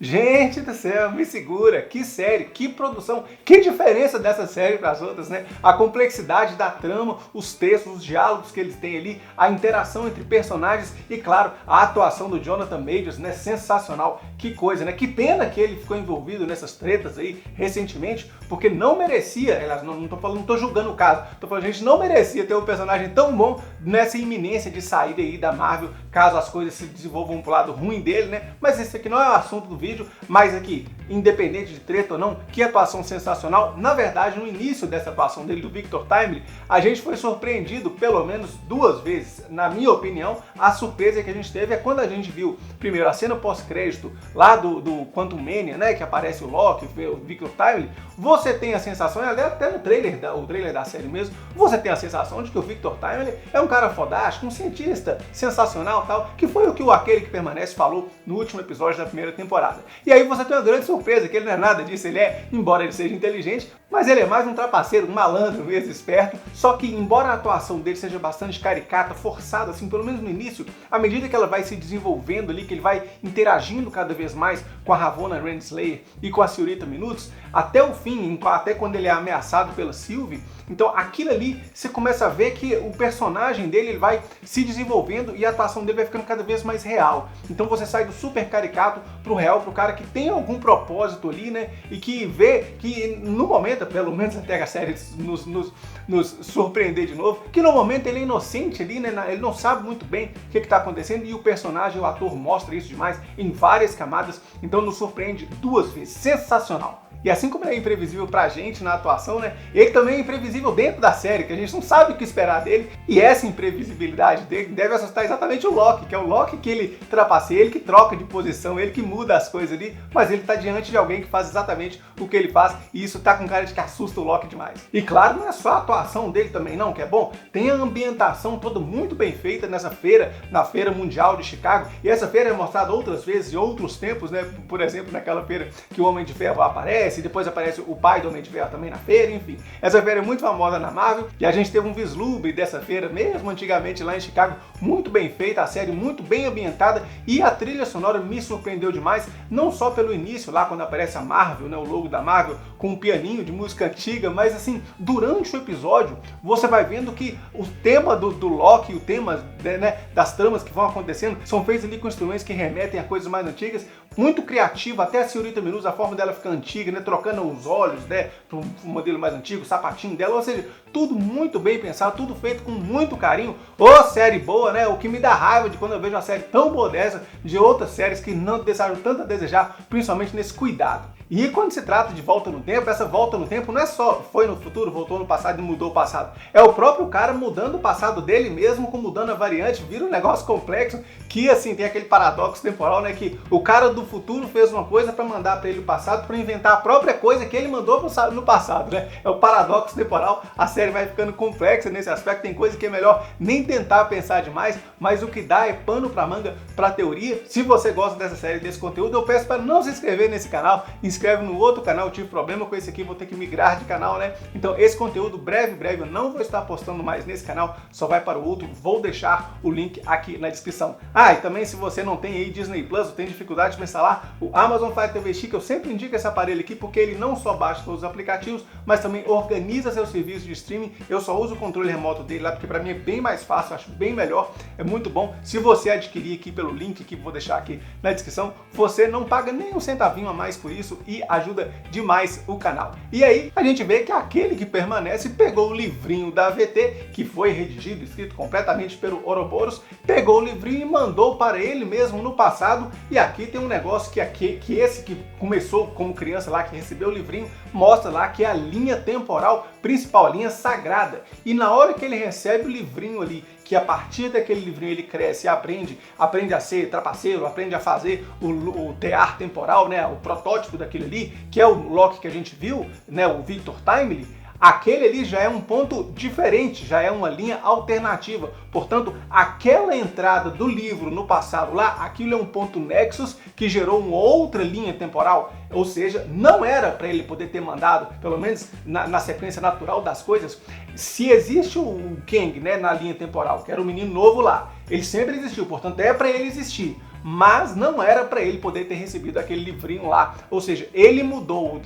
Gente do céu, me segura, que série, que produção, que diferença dessa série para as outras, né? A complexidade da trama, os textos, os diálogos que eles têm ali, a interação entre personagens e, claro, a atuação do Jonathan Majors, né? Sensacional, que coisa, né? Que pena que ele ficou envolvido nessas tretas aí recentemente, porque não merecia, aliás, não tô julgando o caso, tô falando, a gente não merecia ter um personagem tão bom nessa iminência de saída aí da Marvel, caso as coisas se desenvolvam pro lado ruim dele, né? Mas esse aqui não é o assunto do vídeo, mas aqui, independente de treta ou não, que atuação sensacional. Na verdade, no início dessa atuação dele, do Victor Timely, a gente foi surpreendido pelo menos 2 vezes. Na minha opinião, a surpresa que a gente teve é quando a gente viu, primeiro, a cena pós-crédito lá do Quantum Mania, né, que aparece o Loki, o Victor Timely. Você tem a sensação, até no trailer, o trailer da série mesmo, você tem a sensação de que o Victor Timely é um cara fodástico, um cientista sensacional, tal, que foi o que Aquele que Permanece falou no último episódio da primeira temporada. E aí você tem uma grande surpresa, que ele não é nada disso, ele é, embora ele seja inteligente, mas ele é mais um trapaceiro, um malandro mesmo, esperto. Só que, embora a atuação dele seja bastante caricata, forçada, assim, pelo menos no início, à medida que ela vai se desenvolvendo ali, que ele vai interagindo cada vez mais com a Ravonna Renslayer e com a Senhorita Minutos, até o fim, até quando ele é ameaçado pela Sylvie, então aquilo ali, você começa a ver que o personagem dele ele vai se desenvolvendo e a atuação dele vai ficando cada vez mais real. Então você sai do super caricato pro real, pro cara que tem algum propósito ali, né? E que vê que no momento, pelo menos até a série nos surpreender de novo, que no momento ele é inocente ali, né? Ele não sabe muito bem o que está acontecendo e o personagem, o ator mostra isso demais em várias camadas, então nos surpreende 2 vezes. Sensacional! E assim como ele é imprevisível pra gente na atuação, né? Ele também é imprevisível dentro da série, que a gente não sabe o que esperar dele. E essa imprevisibilidade dele deve assustar exatamente o Loki, que é o Loki que ele trapaceia, ele que troca de posição, ele que muda as coisas ali, mas ele tá diante de alguém que faz exatamente o que ele faz, e isso tá com cara de que assusta o Loki demais. E claro, não é só a atuação dele também não, que é bom, tem a ambientação toda muito bem feita nessa feira, na Feira Mundial de Chicago, e essa feira é mostrada outras vezes, em outros tempos, né? Por exemplo, naquela feira que o Homem de Ferro aparece, e depois aparece o pai do Homem de Ferro também na feira, enfim. Essa feira é muito famosa na Marvel e a gente teve um vislumbre dessa feira mesmo antigamente lá em Chicago, muito bem feita, a série muito bem ambientada e a trilha sonora me surpreendeu demais, não só pelo início, lá quando aparece a Marvel, né, o logo da Marvel, com um pianinho de música antiga, mas assim, durante o episódio, você vai vendo que o tema do Loki, o tema, né, das tramas que vão acontecendo, são feitos ali com instrumentos que remetem a coisas mais antigas, muito criativa, até a Senhorita Minutos, a forma dela fica antiga, né, trocando os olhos, né, para um modelo mais antigo, o sapatinho dela, ou seja, tudo muito bem pensado, tudo feito com muito carinho. Ô, série boa, né? O que me dá raiva de quando eu vejo uma série tão boa dessa, de outras séries que não deixaram tanto a desejar, principalmente nesse cuidado. E quando se trata de volta no tempo, essa volta no tempo não é só foi no futuro, voltou no passado e mudou o passado. É o próprio cara mudando o passado dele mesmo, com mudando a variante, vira um negócio complexo, que assim, tem aquele paradoxo temporal, né? Que o cara do futuro fez uma coisa para mandar para ele o passado, para inventar a própria coisa que ele mandou no passado, né? É o paradoxo temporal, a série vai ficando complexa nesse aspecto, tem coisa que é melhor nem tentar pensar demais, mas o que dá é pano pra manga pra teoria. Se você gosta dessa série, desse conteúdo, eu peço para não se inscrever nesse canal, inscreve no outro canal, eu tive problema com esse aqui, vou ter que migrar de canal, né? Então esse conteúdo breve, eu não vou estar postando mais nesse canal, só vai para o outro, vou deixar o link aqui na descrição. Ah, e também se você não tem aí Disney Plus, ou tem dificuldade de instalar o Amazon Fire TV Stick, eu sempre indico esse aparelho aqui, porque ele não só baixa todos os aplicativos, mas também organiza seu serviço de streaming. Eu só uso o controle remoto dele lá, porque para mim é bem mais fácil, acho bem melhor, é muito bom. Se você adquirir aqui pelo link que vou deixar aqui na descrição, você não paga nem um centavinho a mais por isso e ajuda demais o canal. E aí a gente vê que Aquele que Permanece pegou o livrinho da AVT, que foi redigido, escrito completamente pelo Ouroboros, pegou o livrinho e mandou para ele mesmo no passado. E aqui tem um negócio que esse que começou como criança lá, que recebeu o livrinho, mostra lá que é a linha temporal principal, a linha sagrada. E na hora que ele recebe o livrinho ali, que a partir daquele livrinho ele cresce e aprende a ser trapaceiro, aprende a fazer o tear temporal, né, o protótipo daquele ali, que é o Loki que a gente viu, né, o Victor Timely, aquele ali já é um ponto diferente, já é uma linha alternativa. Portanto, aquela entrada do livro no passado lá, aquilo é um ponto nexus que gerou uma outra linha temporal. Ou seja, não era para ele poder ter mandado, pelo menos na sequência natural das coisas. Se existe o Kang, né, na linha temporal, que era o menino novo lá, ele sempre existiu, portanto é para ele existir. mas não era para ele poder ter recebido aquele livrinho lá. Ou seja, ele mudou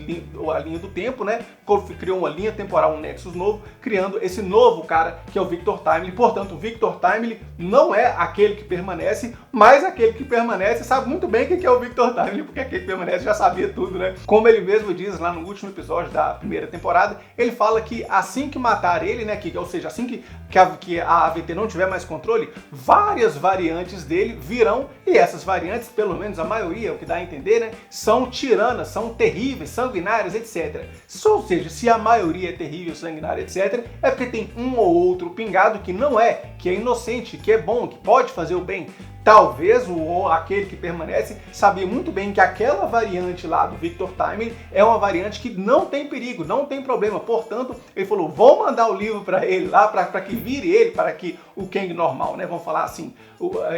a linha do tempo, né? Criou uma linha temporal, um Nexus novo, criando esse novo cara que é o Victor Timely. Portanto, o Victor Timely não é aquele que permanece, mas aquele que permanece sabe muito bem quem que é o Victor Timely, porque aquele que permanece já sabia tudo, né? Como ele mesmo diz lá no último episódio da primeira temporada, ele fala que assim que matar ele, né? Ou seja, assim que a AVT não tiver mais controle, várias variantes dele virão, e essas variantes, pelo menos a maioria, o que dá a entender, né? São tiranas, são terríveis, sanguinárias, etc. Ou seja, se a maioria é terrível, sanguinária, etc., é porque tem um ou outro pingado que não é, que é inocente, que é bom, que pode fazer o bem. Talvez aquele que permanece sabia muito bem que aquela variante lá do Victor Timely é uma variante que não tem perigo, não tem problema. Portanto, ele falou, vou mandar o livro para ele lá, para que vire ele, para que o Kang normal, né, vamos falar assim,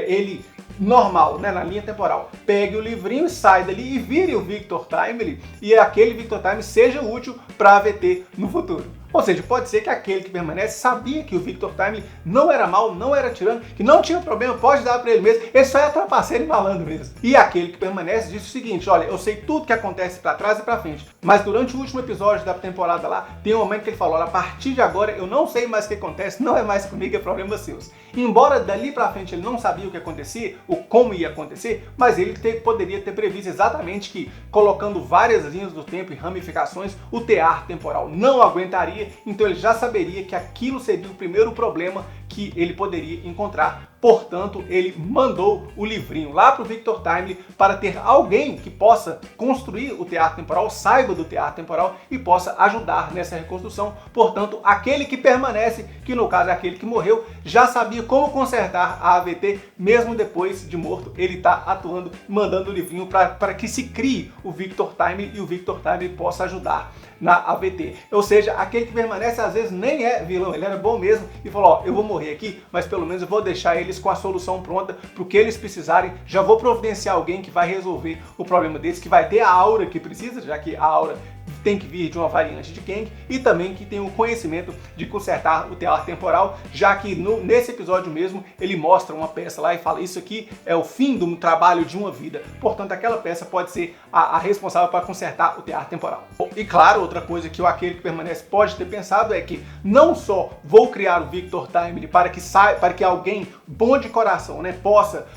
ele normal, né, na linha temporal, pegue o livrinho, sai dali e vire o Victor Timely, e aquele Victor Timely seja útil para a AVT no futuro. Ou seja, pode ser que aquele que permanece sabia que o Victor Timely não era mal, não era tirano, que não tinha problema, pode dar para ele mesmo, ele só é trapaceiro e malandro mesmo. E aquele que permanece diz o seguinte, olha, eu sei tudo que acontece para trás e para frente, mas durante o último episódio da temporada lá, tem um momento que ele falou, olha, a partir de agora eu não sei mais o que acontece, não é mais comigo, é problema seus. Embora dali para frente ele não sabia o que acontecia, ou como ia acontecer, mas ele poderia ter previsto exatamente que, colocando várias linhas do tempo e ramificações, o tear temporal não aguentaria, então ele já saberia que aquilo seria o primeiro problema que ele poderia encontrar. Portanto, ele mandou o livrinho lá para o Victor Timely para ter alguém que possa construir o tear temporal, saiba do tear temporal e possa ajudar nessa reconstrução. Portanto, aquele que permanece, que no caso é aquele que morreu, já sabia como consertar a AVT, mesmo depois de morto. Ele está atuando, mandando o livrinho para que se crie o Victor Timely e o Victor Timely possa ajudar na AVT. Ou seja, aquele que permanece às vezes nem é vilão, ele era bom mesmo e falou, ó, eu vou morrer aqui, mas pelo menos eu vou deixar eles com a solução pronta para o que eles precisarem, já vou providenciar alguém que vai resolver o problema deles, que vai ter a aura que precisa, já que a aura tem que vir de uma variante de Kang e também que tem o conhecimento de consertar o tear temporal, já que nesse episódio mesmo ele mostra uma peça lá e fala isso aqui é o fim do trabalho de uma vida, portanto aquela peça pode ser a responsável para consertar o tear temporal. E claro, outra coisa que aquele que permanece pode ter pensado é que não só vou criar o Victor Timely para que alguém bom de coração, né, possa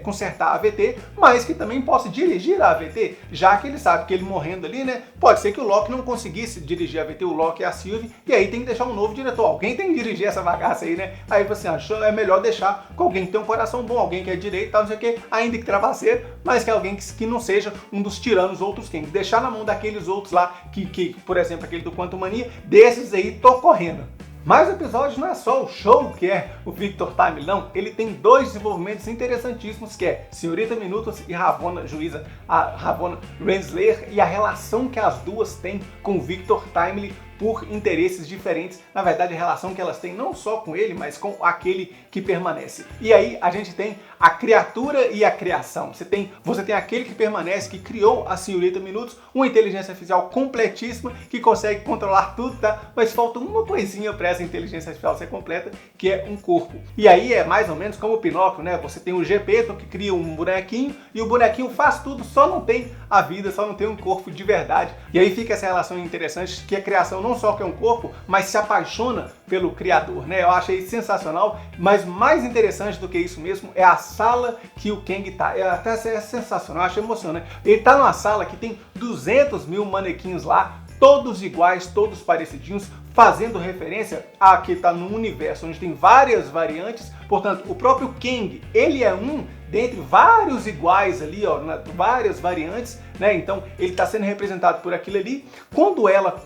consertar a AVT, mas que também possa dirigir a AVT, já que ele sabe que ele morrendo ali, né, pode ser que o Loki não conseguisse dirigir a AVT, o Loki e a Sylvie, e aí tem que deixar um novo diretor. Alguém tem que dirigir essa bagaça aí, né? Aí você acha, é melhor deixar com alguém que tem um coração bom, alguém que é direito, tal, não sei o que, ainda que trapaceiro, mas que é alguém que não seja um dos tiranos outros Kang. Deixar na mão daqueles outros lá, que por exemplo, aquele do Quantum Mania, desses aí, tô correndo. Mas o episódio não é só o show que é o Victor Timely, não. Ele tem dois desenvolvimentos interessantíssimos, que é Senhorita Minutos e Ravonna, juíza, a Ravonna Renslayer, e a relação que as duas têm com o Victor Timely por interesses diferentes. Na verdade, a relação que elas têm não só com ele, mas com aquele que permanece. E aí a gente tem a criatura e a criação. Você tem aquele que permanece, que criou a Senhorita Minutos, uma inteligência artificial completíssima, que consegue controlar tudo, tá? Mas falta uma coisinha para essa inteligência artificial ser completa, que é um corpo. E aí é mais ou menos como o Pinóquio, né? Você tem o Gepeto, que cria um bonequinho, e o bonequinho faz tudo, só não tem a vida, só não tem um corpo de verdade. E aí fica essa relação interessante, que a criação não só que é um corpo, mas se apaixona pelo criador, né? Eu achei sensacional, mas mais interessante do que isso mesmo é a sala que o Kang tá. Até é sensacional, eu achei emocionante. Ele tá numa sala que tem 200 mil manequins lá, todos iguais, todos parecidinhos, fazendo referência a que está num universo onde tem várias variantes. Portanto, o próprio Kang, ele é um dentre vários iguais ali, ó, várias variantes, né? Então, ele está sendo representado por aquilo ali. Quando ela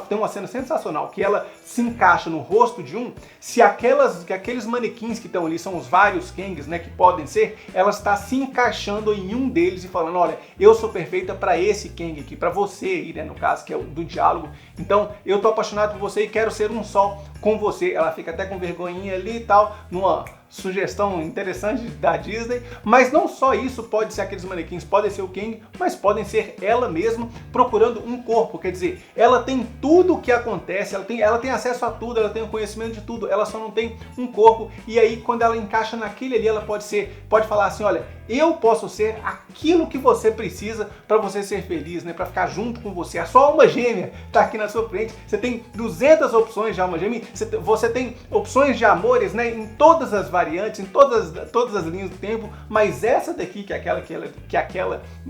tem uma cena sensacional, que ela se encaixa no rosto de um, se aqueles manequins que estão ali são os vários Kangs, né, que podem ser, ela está se encaixando em um deles e falando, olha, eu sou perfeita para esse Kang aqui, para você aí, né, no caso, que é o do diálogo, então eu tô apaixonado por você e quero ser um só com você. Ela fica até com vergonhinha ali e tal, sugestão interessante da Disney, mas não só isso pode ser aqueles manequins, podem ser o Kang, mas podem ser ela mesma procurando um corpo, quer dizer, ela tem tudo o que acontece, ela tem acesso a tudo, ela tem o conhecimento de tudo, ela só não tem um corpo, e aí quando ela encaixa naquele ali, ela pode falar assim, olha, eu posso ser aquilo que você precisa para você ser feliz, né? Para ficar junto com você. A sua alma gêmea está aqui na sua frente. Você tem 200 opções de alma gêmea. Você tem opções de amores, né? Em todas as variantes, em todas as linhas do tempo. Mas essa daqui,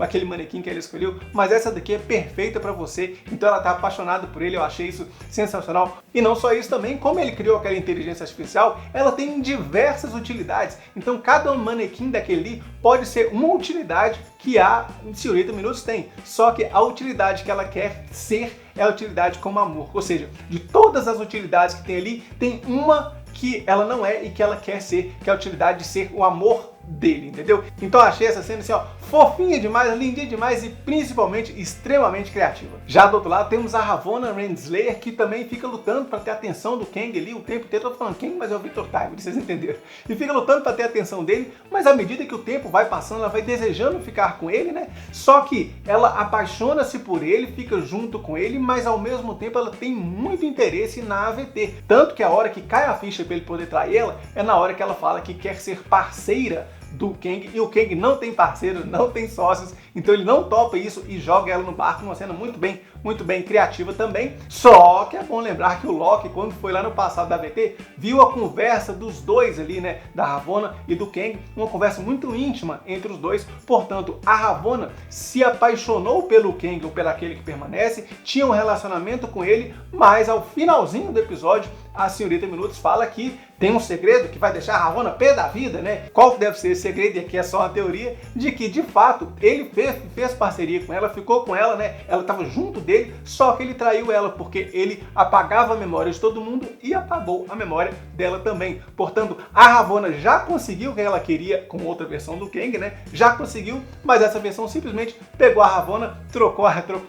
aquele manequim que ela escolheu, mas essa daqui é perfeita para você. Então ela está apaixonada por ele. Eu achei isso sensacional. E não só isso também, como ele criou aquela inteligência artificial, ela tem diversas utilidades. Então cada manequim daquele ali pode ser uma utilidade que a Senhorita Minutos tem. Só que a utilidade que ela quer ser é a utilidade como amor. Ou seja, de todas as utilidades que tem ali, tem uma que ela não é e que ela quer ser, que é a utilidade de ser o amor dele, entendeu? Então achei essa cena assim, ó, fofinha demais, lindinha demais e principalmente extremamente criativa. Já do outro lado temos a Ravonna Renslayer, que também fica lutando para ter a atenção do Kang ali o tempo inteiro. Eu tô falando Kang, mas é o Victor Time, vocês entenderam? E fica lutando para ter a atenção dele, mas à medida que o tempo vai passando, ela vai desejando ficar com ele, né? Só que ela apaixona-se por ele, fica junto com ele, mas ao mesmo tempo ela tem muito interesse na AVT. Tanto que a hora que cai a ficha para ele poder trair ela, é na hora que ela fala que quer ser parceira do Kang, e o Kang não tem parceiro, não tem sócios, então ele não topa isso e joga ela no barco, uma cena muito bem criativa também. Só que é bom lembrar que o Loki, quando foi lá no passado da AVT, viu a conversa dos dois ali, né, da Ravonna e do Kang, uma conversa muito íntima entre os dois. Portanto, a Ravonna se apaixonou pelo Kang, ou pelo aquele que permanece, tinha um relacionamento com ele, mas ao finalzinho do episódio, a Senhorita Minutos fala que tem um segredo que vai deixar a Ravonna pé da vida, né? Qual que deve ser esse segredo? E aqui é só uma teoria de que, de fato, ele fez parceria com ela, ficou com ela, né? Ela estava junto dele, só que ele traiu ela, porque ele apagava a memória de todo mundo e apagou a memória dela também. Portanto, a Ravonna já conseguiu o que ela queria com outra versão do Kang, né? Já conseguiu, mas essa versão simplesmente pegou a Ravonna,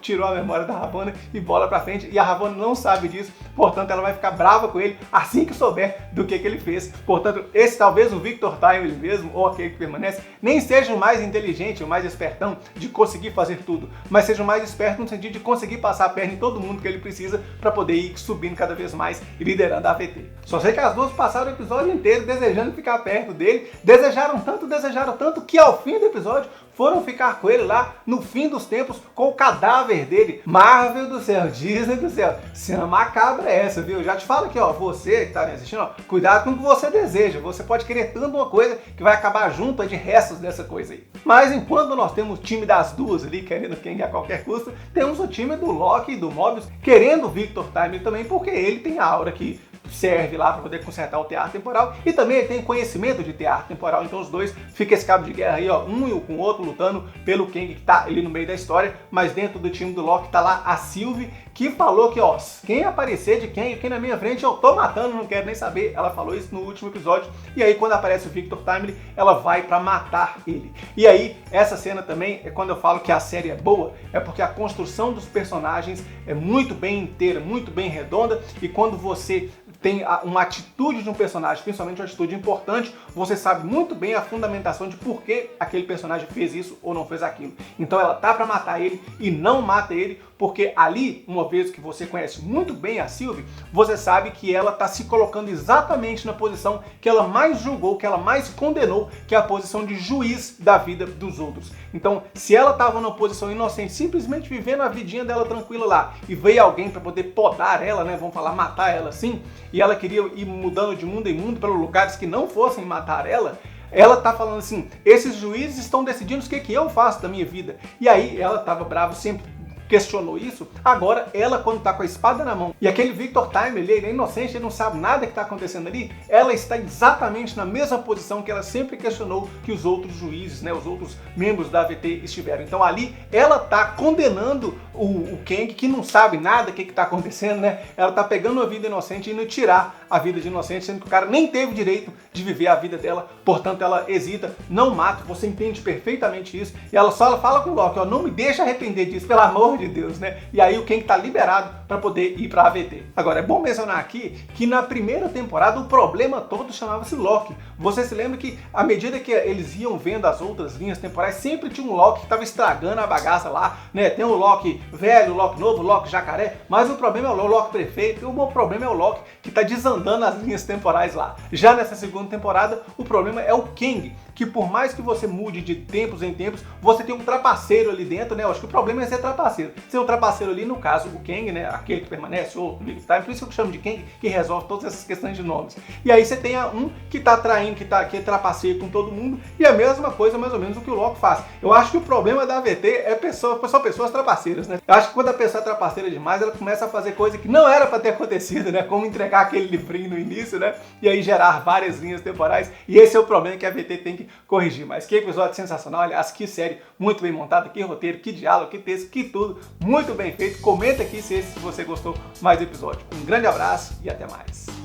tirou a memória da Ravonna e bola pra frente. E a Ravonna não sabe disso, portanto, ela vai ficar brava com ele assim que souber do que ele fez. Portanto, esse talvez o Victor Time mesmo, ou aquele que permanece, nem seja o mais inteligente, o mais espertão de conseguir fazer tudo, mas seja o mais esperto no sentido de conseguir passar a perna em todo mundo que ele precisa para poder ir subindo cada vez mais e liderando a AVT. Só sei que as duas passaram o episódio inteiro desejando ficar perto dele, desejaram tanto que ao fim do episódio foram ficar com ele lá no fim dos tempos com o cadáver dele. Marvel do céu, Disney do céu, cena macabra é essa, viu? Já te falo aqui, ó, você que tá me assistindo, ó, cuidado com o que você deseja. Você pode querer tanto uma coisa que vai acabar junto de restos dessa coisa aí. Mas enquanto nós temos o time das duas ali querendo Kang a qualquer custo, temos o time do Loki e do Mobius querendo o Victor Time também, porque ele tem a aura que serve lá para poder consertar o teatro temporal e também ele tem conhecimento de teatro temporal, então os dois ficam esse cabo de guerra aí, ó, um com o outro lutando pelo Kang que tá ali no meio da história. Mas dentro do time do Loki tá lá a Sylvie, que falou que, ó, quem aparecer de quem na minha frente eu tô matando, não quero nem saber. Ela falou isso no último episódio, e aí quando aparece o Victor Timely, ela vai pra matar ele. E aí, essa cena também, é quando eu falo que a série é boa, é porque a construção dos personagens é muito bem inteira, muito bem redonda, e quando você tem uma atitude de um personagem, principalmente uma atitude importante, você sabe muito bem a fundamentação de por que aquele personagem fez isso ou não fez aquilo. Então ela tá pra matar ele e não mata ele, porque ali, uma vez que você conhece muito bem a Sylvie, você sabe que ela tá se colocando exatamente na posição que ela mais julgou, que ela mais condenou, que é a posição de juiz da vida dos outros. Então, se ela tava numa posição inocente, simplesmente vivendo a vidinha dela tranquila lá, e veio alguém para poder podar ela, né, vamos falar, matar ela assim, e ela queria ir mudando de mundo em mundo para lugares que não fossem matar ela, ela tá falando assim, esses juízes estão decidindo o que eu faço da minha vida. E aí ela tava brava, sempre questionou isso. Agora ela, quando tá com a espada na mão, e aquele Victor Time, ele é inocente, ele não sabe nada que tá acontecendo ali, ela está exatamente na mesma posição que ela sempre questionou que os outros juízes, né, os outros membros da AVT estiveram. Então ali ela tá condenando o Kang, que não sabe nada o que tá acontecendo, né? Ela tá pegando uma vida inocente e indo tirar a vida de inocente, sendo que o cara nem teve direito de viver a vida dela. Portanto, ela hesita, não mata, você entende perfeitamente isso. E ela só fala com o Loki, ó, não me deixa arrepender disso, pelo amor de Deus, né? E aí o Kang tá liberado para poder ir para a AVT. Agora, é bom mencionar aqui que na primeira temporada o problema todo chamava-se Loki. Você se lembra que à medida que eles iam vendo as outras linhas temporais, sempre tinha um Loki que estava estragando a bagaça lá, né? Tem o Loki velho, o Loki novo, o Loki jacaré, mas o problema é o Loki prefeito, e o problema é o Loki que está desandando as linhas temporais lá. Já nessa segunda temporada, o problema é o Kang, que por mais que você mude de tempos em tempos, você tem um trapaceiro ali dentro, né? Eu acho que o problema é ser trapaceiro. Ser um trapaceiro ali, no caso, o Kang, né? Aquele que permanece, ou o Big Time, por isso que eu chamo de Kang, que resolve todas essas questões de nomes. E aí você tem um que tá traindo, que é trapaceiro com todo mundo, e a mesma coisa, mais ou menos, o que o Loki faz. Eu acho que o problema da AVT é só pessoas trapaceiras, né? Eu acho que quando a pessoa é trapaceira demais, ela começa a fazer coisa que não era para ter acontecido, né? Como entregar aquele livrinho no início, né? E aí gerar várias linhas temporais, e esse é o problema que a AVT tem que corrigir. Mas que episódio sensacional, aliás, que série muito bem montada, que roteiro, que diálogo, que texto, que tudo, muito bem feito. Comenta aqui se você gostou mais do episódio. Um grande abraço e até mais.